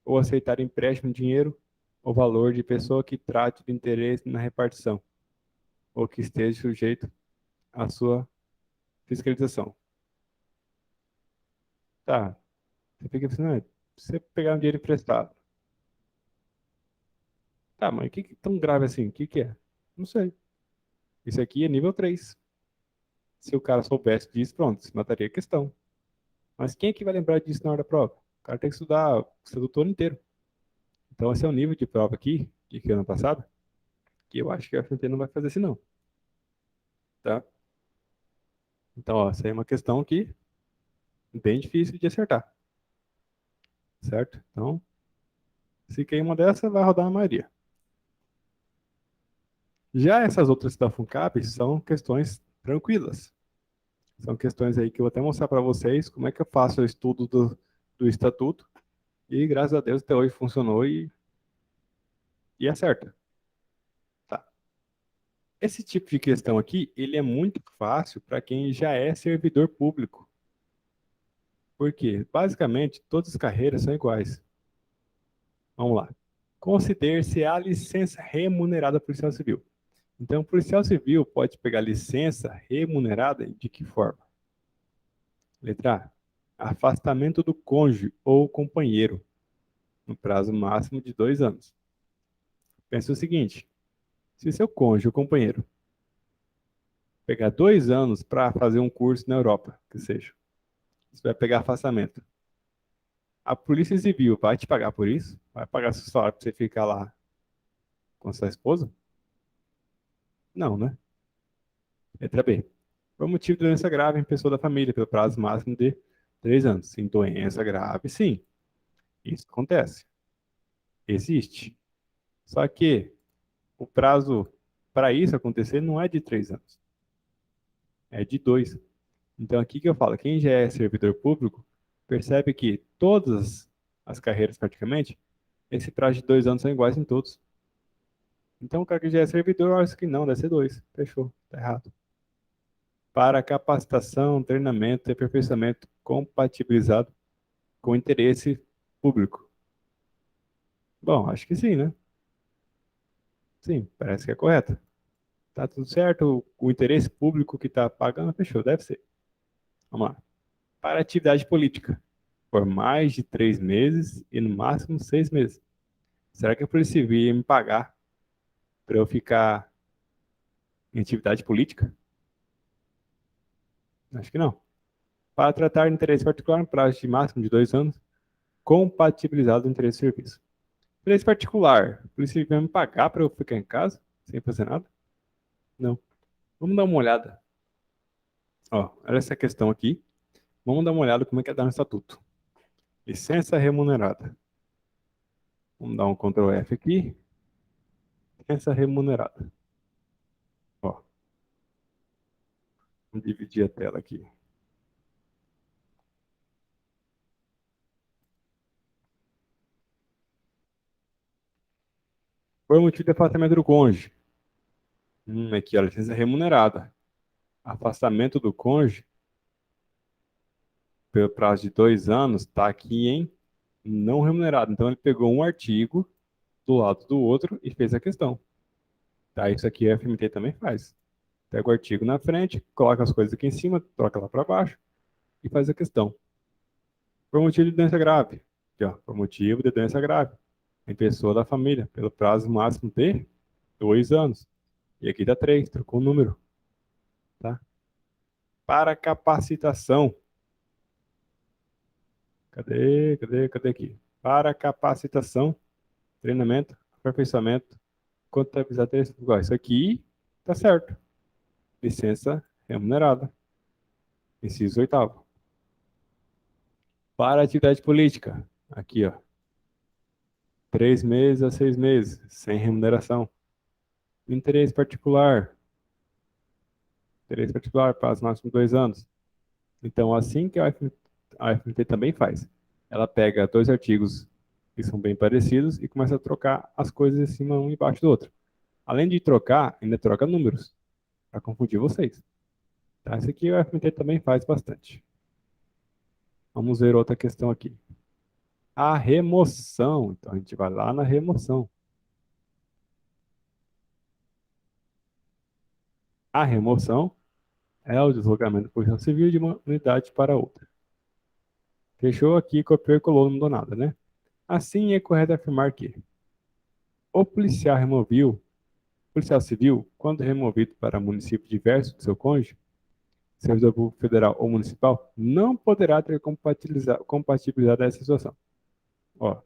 ou aceitar empréstimo de dinheiro ou valor de pessoa que trate de interesse na repartição ou que esteja sujeito à sua fiscalização. Tá. Você fica pensando, você pegar um dinheiro emprestado. Tá, mas o que é tão grave assim? O que é? Não sei. Isso aqui é nível 3. Se o cara soubesse disso, pronto, se mataria a questão. Mas quem é que vai lembrar disso na hora da prova? O cara tem que estudar o estatuto todo inteiro. Então esse é o nível de prova aqui, que ano passado, que eu acho que a FMT não vai fazer assim não. Tá? Então, ó, essa aí é uma questão que é bem difícil de acertar. Certo? Então, se cair uma dessas, vai rodar a maioria. Já essas outras da FUNCAP são questões tranquilas. São questões aí que eu vou até mostrar para vocês como é que eu faço o estudo do estatuto. E graças a Deus até hoje funcionou e acerta. Tá. Esse tipo de questão aqui, ele é muito fácil para quem já é servidor público. Por quê? Basicamente, todas as carreiras são iguais. Vamos lá. Considere-se a licença remunerada policial civil. Então, o policial civil pode pegar licença remunerada de que forma? Letra A. Afastamento do cônjuge ou companheiro, no prazo máximo de 2 anos. Pensa o seguinte, se seu cônjuge ou companheiro pegar 2 anos para fazer um curso na Europa, que seja, você vai pegar afastamento. A Polícia Civil vai te pagar por isso? Vai pagar seu salário para você ficar lá com sua esposa? Não, né? Letra B. Por motivo de doença grave em pessoa da família, pelo prazo máximo de 3 anos. Em doença grave, sim. Isso acontece. Existe. Só que o prazo para isso acontecer não é de 3 anos. É de 2. Então, aqui que eu falo, quem já é servidor público, percebe que todas as carreiras, praticamente, esse prazo de 2 anos são iguais em todos. Então, o cara que já é servidor, acha que não, deve ser 2. Fechou, tá errado. Para capacitação, treinamento e aperfeiçoamento compatibilizado com interesse público. Bom, acho que sim, né? Sim, parece que é correto. Tá tudo certo, o interesse público que está pagando, fechou, deve ser. Vamos lá. Para atividade política, por mais de 3 meses e no máximo 6 meses. Será que a Polícia Civil ia me pagar para eu ficar em atividade política? Acho que não. Para tratar de interesse particular no prazo de máximo de 2 anos, compatibilizado do interesse de serviço. Interesse particular, a Polícia Civil vai me pagar para eu ficar em casa, sem fazer nada? Não. Vamos dar uma olhada. Ó, olha essa questão aqui. Vamos dar uma olhada como é que é dar no estatuto. Licença remunerada. Vamos dar um Ctrl F aqui. Licença remunerada. Ó, vamos dividir a tela aqui. Por motivo de afastamento do cônjuge. Aqui, ó, licença remunerada. Afastamento do cônjuge pelo prazo de 2 anos está aqui em não remunerado. Então ele pegou um artigo do lado do outro e fez a questão. Tá, isso aqui a FMT também faz. Pega o artigo na frente, coloca as coisas aqui em cima, troca lá para baixo e faz a questão. Por motivo de doença grave. Aqui, ó, por motivo de doença grave. Em pessoa da família, pelo prazo máximo de 2 anos. E aqui dá 3, trocou o número. Tá? Para capacitação. Cadê aqui? Para capacitação, treinamento, aperfeiçoamento, contabilizar interesse público. Isso aqui tá certo. Licença remunerada. Inciso 8º. Para atividade política. Aqui, ó. 3 meses a 6 meses, sem remuneração. Interesse particular. Interesse particular, prazo máximo de 2 anos. Então, assim que a FMT também faz. Ela pega 2 artigos que são bem parecidos e começa a trocar as coisas em cima um embaixo do outro. Além de trocar, ainda troca números, para confundir vocês. Tá? Isso aqui o FMT também faz bastante. Vamos ver outra questão aqui. A remoção. Então, a gente vai lá na remoção. A remoção é o deslocamento da posição civil de uma unidade para outra. Fechou aqui, copiou e colou, não mudou nada, né? Assim, é correto afirmar que o policial civil, quando removido para município diverso do seu cônjuge, servidor público federal ou municipal, não poderá ter compatibilizado essa situação. Ó, o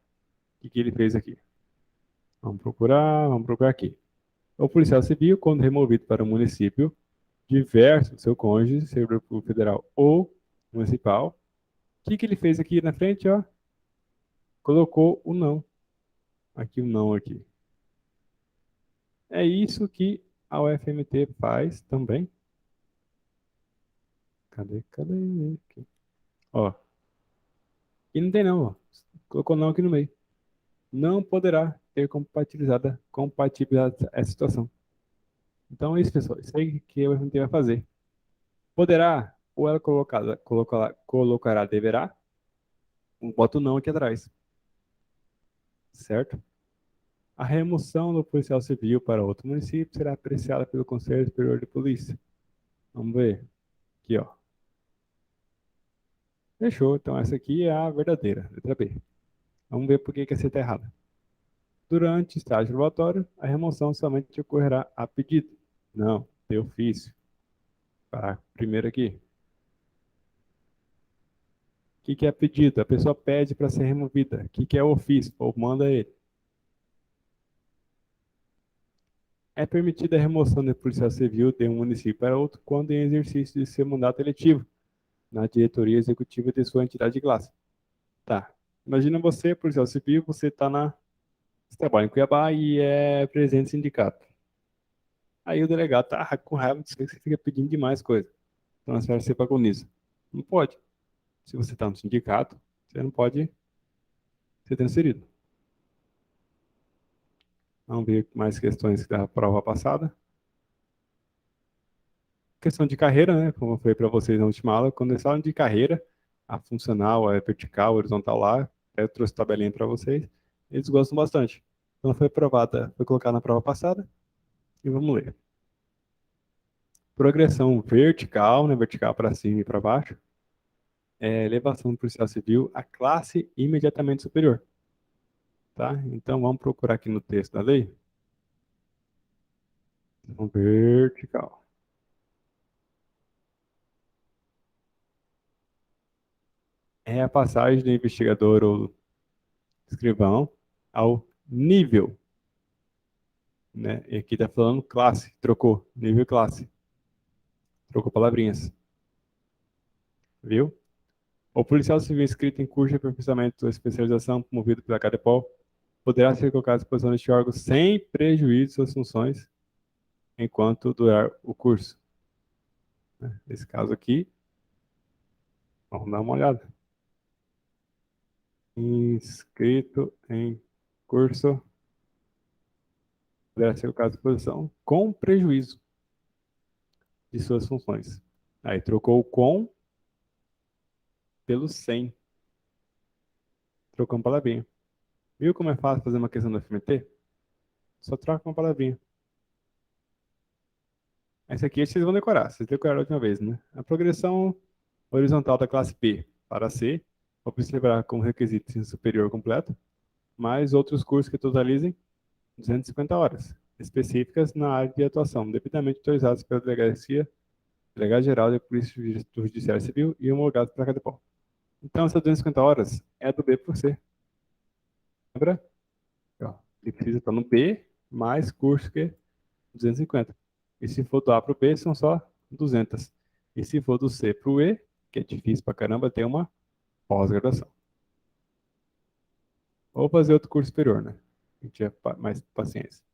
que ele fez aqui? Vamos procurar aqui. O policial civil, quando removido para um município diverso do seu cônjuge, servidor público federal ou municipal, o que ele fez aqui na frente, ó? Colocou o não. Aqui o não aqui. É isso que a UFMT faz também. Cadê? Aqui. Ó. E não tem não, ó. Colocou não aqui no meio. Não poderá ter compatibilizado essa situação. Então é isso, pessoal. Isso aí que a UFMT vai fazer. Poderá, ou ela colocará deverá, bota o não aqui atrás. Certo? A remoção do policial civil para outro município será apreciada pelo Conselho Superior de Polícia. Vamos ver. Aqui, ó. Fechou. Então essa aqui é a verdadeira, letra B. Vamos ver por que essa está errada. Durante o estágio probatório, a remoção somente ocorrerá a pedido. Não, de ofício. Tá, primeiro aqui. O que é pedido? A pessoa pede para ser removida. O que é ofício? Ou manda ele. É permitida a remoção de policial civil de um município para outro quando em exercício de seu mandato eletivo, na diretoria executiva de sua entidade de classe. Tá. Imagina você, policial civil, você você trabalha em Cuiabá e é presidente do sindicato. Aí o delegado tá com raiva de você fica pedindo demais coisa. Transfere você para Conisa. Não pode. Se você está no sindicato, você não pode ser transferido. Vamos ver mais questões da prova passada. Questão de carreira, né? Como eu falei para vocês na última aula, quando eles falam de carreira, a funcional, a vertical, a horizontal lá, até eu trouxe tabelinha para vocês, eles gostam bastante. Então foi aprovada, foi colocada na prova passada, e vamos ler. Progressão vertical, né? Vertical para cima e para baixo. Elevação do policial civil à classe imediatamente superior. Tá? Então vamos procurar aqui no texto da lei. Vertical. É a passagem do investigador ou escrivão ao nível, né? E aqui está falando classe, trocou, nível e classe. Trocou palavrinhas. Viu? O policial civil inscrito em curso de aperfeiçoamento ou especialização promovido pela Cadepol poderá ser colocado à disposição deste órgão sem prejuízo de suas funções enquanto durar o curso. Nesse caso aqui, vamos dar uma olhada. Inscrito em curso poderá ser colocado à disposição com prejuízo de suas funções. Aí trocou o com pelo sem. Trocou uma palavrinha. Viu como é fácil fazer uma questão do FMT? Só troca uma palavrinha. Essa aqui vocês vão decorar. Vocês decoraram a última vez, né? A progressão horizontal da classe P para C, observar como requisito ensino superior completo, mais outros cursos que totalizem 250 horas, específicas na área de atuação, devidamente autorizados pela Delegacia, Delegado-Geral da Polícia do Judiciário Civil e homologados pela Cadepol. Então, essas 250 horas é do B por C. Lembra? Ó, ele precisa estar no B, mais curso que 250. E se for do A para o B, são só 200. E se for do C para o E, que é difícil pra caramba, tem uma pós-graduação. Ou fazer outro curso superior, né? A gente tiver mais paciência.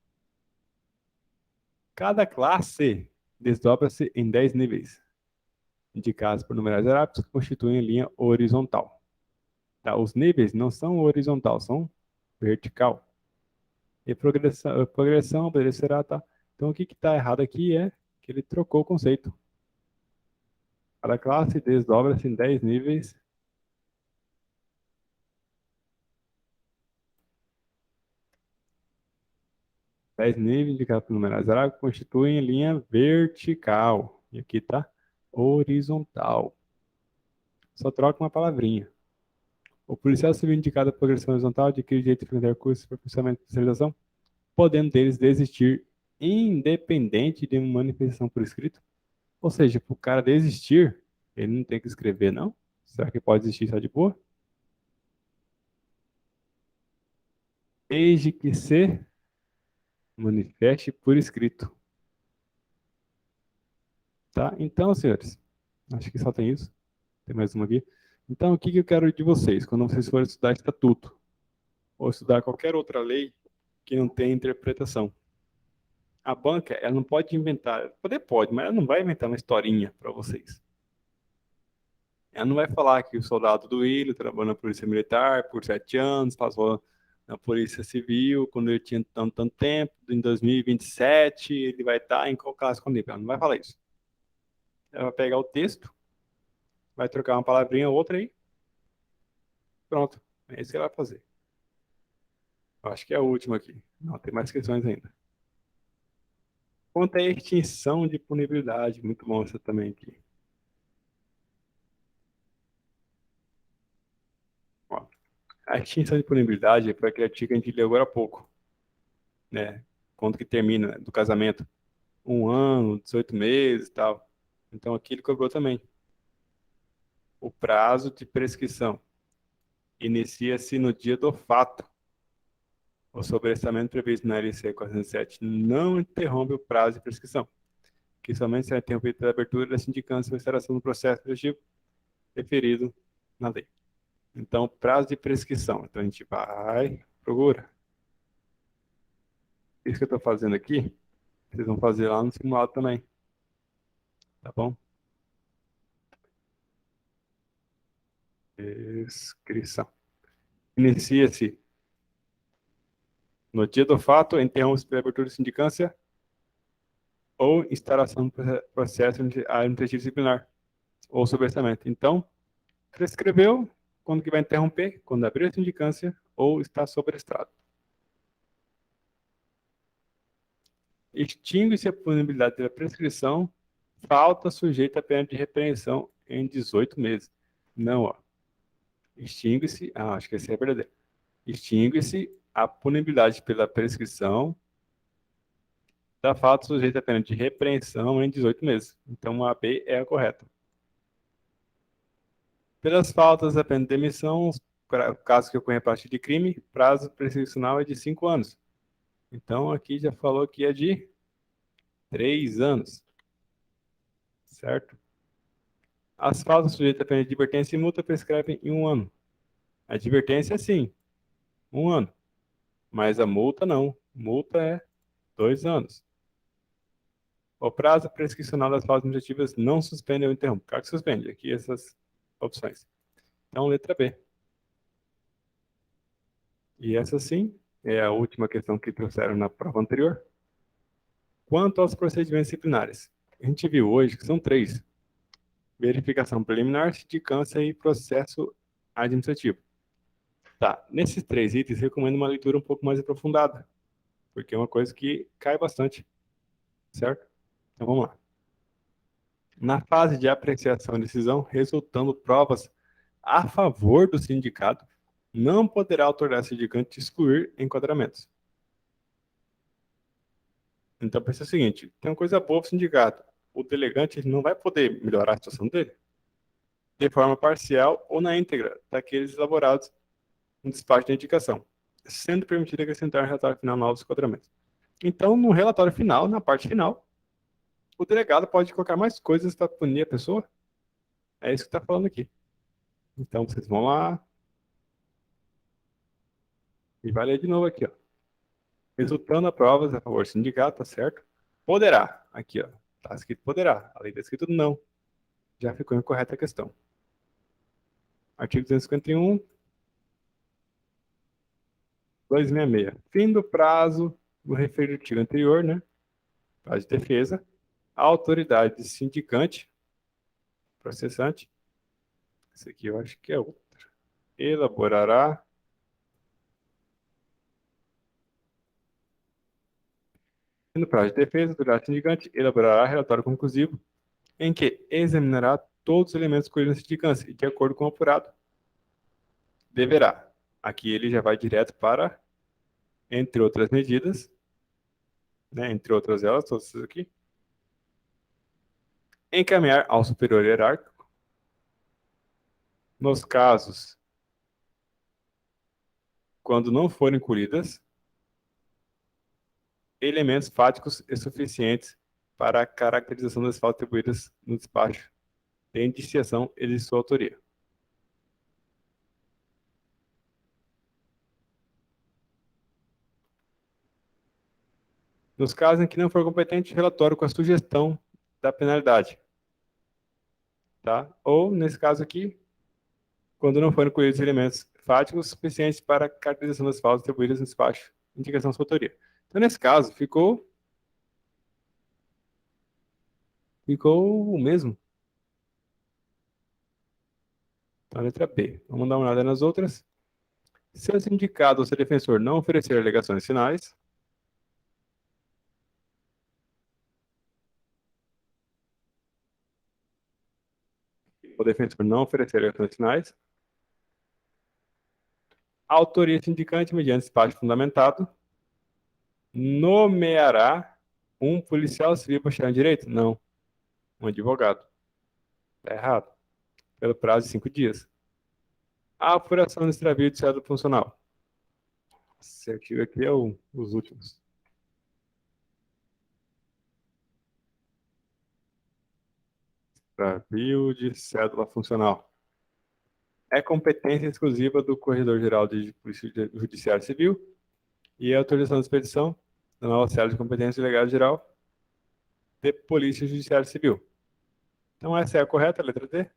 Cada classe desdobra-se em 10 níveis, indicados por numerais arábicos, que constituem linha horizontal. Tá? Os níveis não são horizontal, são vertical. E progressão obedecerá, tá? Então, o que está errado aqui é que ele trocou o conceito. Cada classe desdobra-se em 10 níveis. Dez níveis indicados por numerais arábicos constituem linha vertical. E aqui está horizontal. Só troca uma palavrinha. O policial civil indicado a progressão horizontal adquire o direito de frequentar cursos de aperfeiçoamento e especialização, podendo deles desistir independente de uma manifestação por escrito. Ou seja, para o cara desistir, ele não tem que escrever, não? Será que pode desistir só de boa? Desde que se manifeste por escrito. Tá? Então, senhores, acho que só tem isso. Tem mais uma aqui. Então, o que eu quero de vocês quando vocês forem estudar estatuto ou estudar qualquer outra lei que não tenha interpretação? A banca, ela não pode inventar, pode, mas ela não vai inventar uma historinha para vocês. Ela não vai falar que o soldado do Willian trabalhou na Polícia Militar por 7 anos, passou na Polícia Civil quando ele tinha tanto tempo, em 2027 ele vai estar em qual classe com Ela não vai falar isso. Ela vai pegar o texto, vai trocar uma palavrinha ou outra aí, pronto. É isso que ela vai fazer. Eu acho que é a última aqui. Não, tem mais questões ainda. Quanto à extinção de punibilidade, muito bom essa também aqui. A extinção de punibilidade foi aquele artigo que a gente leu agora há pouco, né? Quando que termina, né, do casamento. 1 ano, 18 meses e tal. Então aqui ele cobrou também. O prazo de prescrição inicia-se no dia do fato. O sobrestamento previsto na LC 407 não interrompe o prazo de prescrição, que somente será interrompido pela abertura da sindicância ou instauração do processo objetivo referido na lei. Então, prazo de prescrição. Então, a gente vai, procura. Isso que eu estou fazendo aqui, vocês vão fazer lá no simulado também. Tá bom? Prescrição. Inicia-se no dia do fato, interrompe-se pela abertura de sindicância ou instauração do processo administrativo disciplinar ou sobrestamento. Então, prescreveu, quando que vai interromper? Quando abrir a sindicância ou está sobrestrado. Extingue-se a punibilidade da prescrição, falta sujeita a pena de repreensão em 18 meses. Não, ó. Extingue-se, acho que esse é verdadeiro. Extingue-se a punibilidade pela prescrição da falta sujeita a pena de repreensão em 18 meses. Então, a B é a correta. Pelas faltas, a pena de demissão, caso que ocorra a partir de crime, prazo prescricional é de 5 anos. Então, aqui já falou que é de 3 anos. Certo? As faltas sujeitas a pena de advertência e multa prescrevem em 1 ano. A advertência, sim, 1 ano. Mas a multa, não. Multa é 2 anos. O prazo prescricional das faltas administrativas não suspende ou interrompe. Claro que suspende. Aqui essas opções. Então, letra B. E essa, sim, é a última questão que trouxeram na prova anterior. Quanto aos procedimentos disciplinares, a gente viu hoje que são 3. Verificação preliminar, sindicância e processo administrativo. Tá, nesses 3 itens, recomendo uma leitura um pouco mais aprofundada, porque é uma coisa que cai bastante, certo? Então vamos lá. Na fase de apreciação e decisão, resultando provas a favor do sindicato, não poderá a autoridade sindicante excluir enquadramentos. Então pensa o seguinte, tem uma coisa boa para o sindicato, o delegante não vai poder melhorar a situação dele de forma parcial ou na íntegra daqueles elaborados no despacho de indicação, sendo permitido acrescentar no relatório final novos enquadramentos. Então, no relatório final, na parte final, o delegado pode colocar mais coisas para punir a pessoa. É isso que está falando aqui. Então, vocês vão lá e vai ler de novo aqui, ó. Resultando a provas a favor do sindicato, tá certo? Poderá. Aqui, ó. Tá escrito poderá. A lei está escrito não. Já ficou incorreta a questão. Artigo 251, 266. Fim do prazo do referido artigo anterior, né? Prazo de defesa. A autoridade sindicante, processante, esse aqui eu acho que é outro, elaborará no prazo de defesa, a autoridade sindicante elaborará relatório conclusivo em que examinará todos os elementos colhidos na sindicância e, de acordo com o apurado, deverá. Aqui ele já vai direto para, entre outras medidas, né, entre outras elas, todas essas aqui, encaminhar ao superior hierárquico, nos casos quando não forem colhidas, elementos fáticos e suficientes para a caracterização das faltas atribuídas no despacho de indiciação e de sua autoria. Nos casos em que não for competente, relatório com a sugestão da penalidade. Tá? Ou, nesse caso aqui, quando não forem colhidos elementos fáticos suficientes para a caracterização das faltas atribuídas no despacho de indicação de sua autoria. Então, nesse caso, ficou o mesmo. Então, a letra B. Vamos dar uma olhada nas outras. Se o sindicado ou seu defensor não oferecer alegações finais, o defensor não oferecer alegações finais, autoria sindicante, mediante despacho fundamentado, nomeará um policial civil bacharel em direito? Não. Um advogado. Está errado. Pelo prazo de 5 dias. A apuração do extravio de cédula funcional. Esse artigo aqui é os últimos. Extravio de cédula funcional. É competência exclusiva do Corregedor-Geral de Polícia Judiciária Civil e a autorização de expedição da nova cédula de competência delegado geral de Polícia Judiciária Civil. Então, essa é a correta, letra D.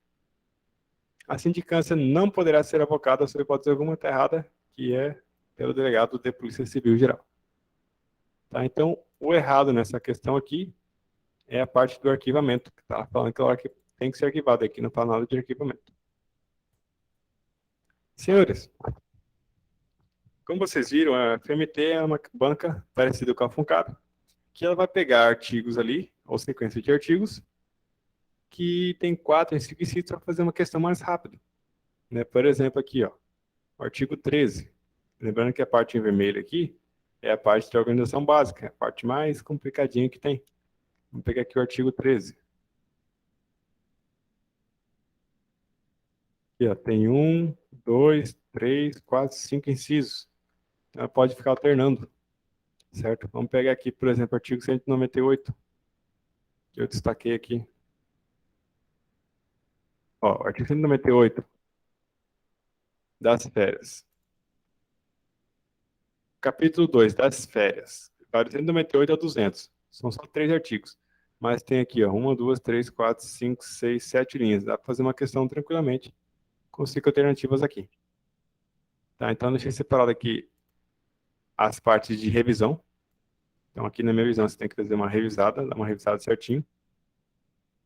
A sindicância não poderá ser avocada sob hipótese alguma, está errada, que é pelo delegado de Polícia Civil Geral. Tá? Então, o errado nessa questão aqui é a parte do arquivamento, que está falando que ela tem que ser arquivada aqui, não fala nada de arquivamento. Senhores, como vocês viram, a FMT é uma banca parecida com a Funcap, que ela vai pegar artigos ali, ou sequência de artigos, que tem 4 em 5 incisos para fazer uma questão mais rápida. Né? Por exemplo, aqui, ó, o artigo 13. Lembrando que a parte em vermelho aqui é a parte da organização básica, é a parte mais complicadinha que tem. Vamos pegar aqui o artigo 13. Aqui, ó, tem 1, 2, 3, 4, 5 incisos. Então, pode ficar alternando, certo? Vamos pegar aqui, por exemplo, o artigo 198, que eu destaquei aqui. Ó, o artigo 198 das férias. Capítulo 2 das férias. Para 198 a 200. São só 3 artigos. Mas tem aqui, ó, 1, 2, 3, 4, 5, 6, 7 linhas. Dá para fazer uma questão tranquilamente com 5 alternativas aqui. Tá? Então, deixei separado aqui as partes de revisão. Então, aqui na minha visão, você tem que fazer uma revisada, dar uma revisada certinho.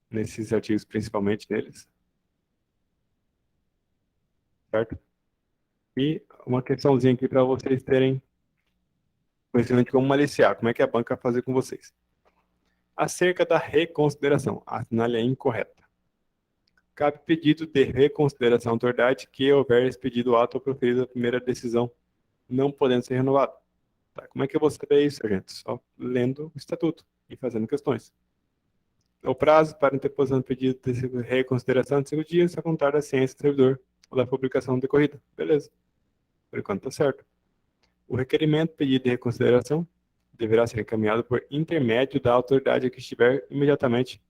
Nesses artigos, principalmente neles. Certo? E uma questãozinha aqui para vocês terem conhecimento de como maliciar. Como é que a banca vai fazer com vocês. Acerca da reconsideração. Assinale a incorreta. Cabe pedido de reconsideração à autoridade que houver expedido o ato ou proferido a primeira decisão, não podendo ser renovado. Tá? Como é que eu vou saber isso, gente? Só lendo o estatuto e fazendo questões. O prazo para interposição do pedido de reconsideração de 5 dias, a contar da ciência do servidor ou da publicação decorrida. Beleza. Por enquanto está certo. O requerimento pedido de reconsideração deverá ser encaminhado por intermédio da autoridade a que estiver imediatamente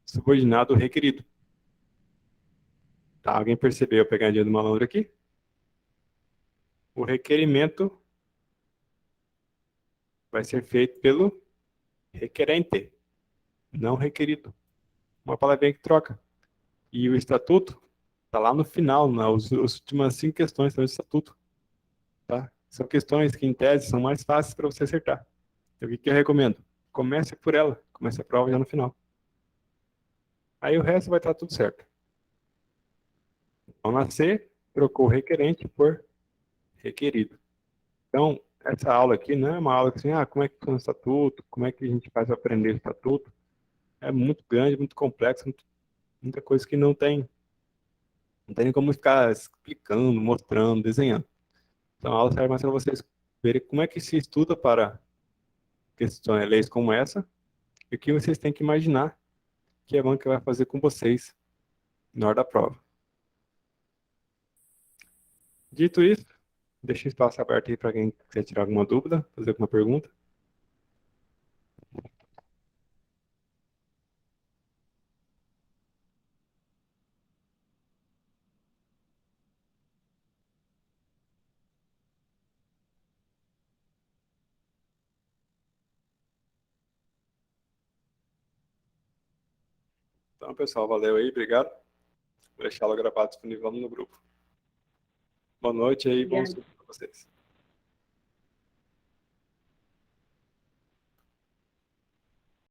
subordinado ao requerido. Tá, alguém percebeu a pegadinha do malandro aqui? O requerimento vai ser feito pelo requerente, não requerido. Uma palavrinha que troca. E o estatuto está lá no final, as últimas 5 questões estão no estatuto. Tá? São questões que, em tese, são mais fáceis para você acertar. Então, o que eu recomendo? Comece por ela, comece a prova já no final. Aí o resto vai estar tudo certo. Ao nascer, trocou requerente por requerido. Então, essa aula aqui não é uma aula assim, como é que funciona o estatuto, como é que a gente faz para aprender o estatuto. É muito grande, muito complexo, muita coisa que não tem nem como ficar explicando, mostrando, desenhando. Então, a aula serve mais para vocês verem como é que se estuda para questões, leis como essa, e o que vocês têm que imaginar que a banca vai fazer com vocês na hora da prova. Dito isso, deixa o espaço aberto aí para quem quiser tirar alguma dúvida, fazer alguma pergunta. Então, pessoal, valeu aí, obrigado. Vou deixar ela gravada disponível lá no grupo. Boa noite aí, bom estudo para vocês.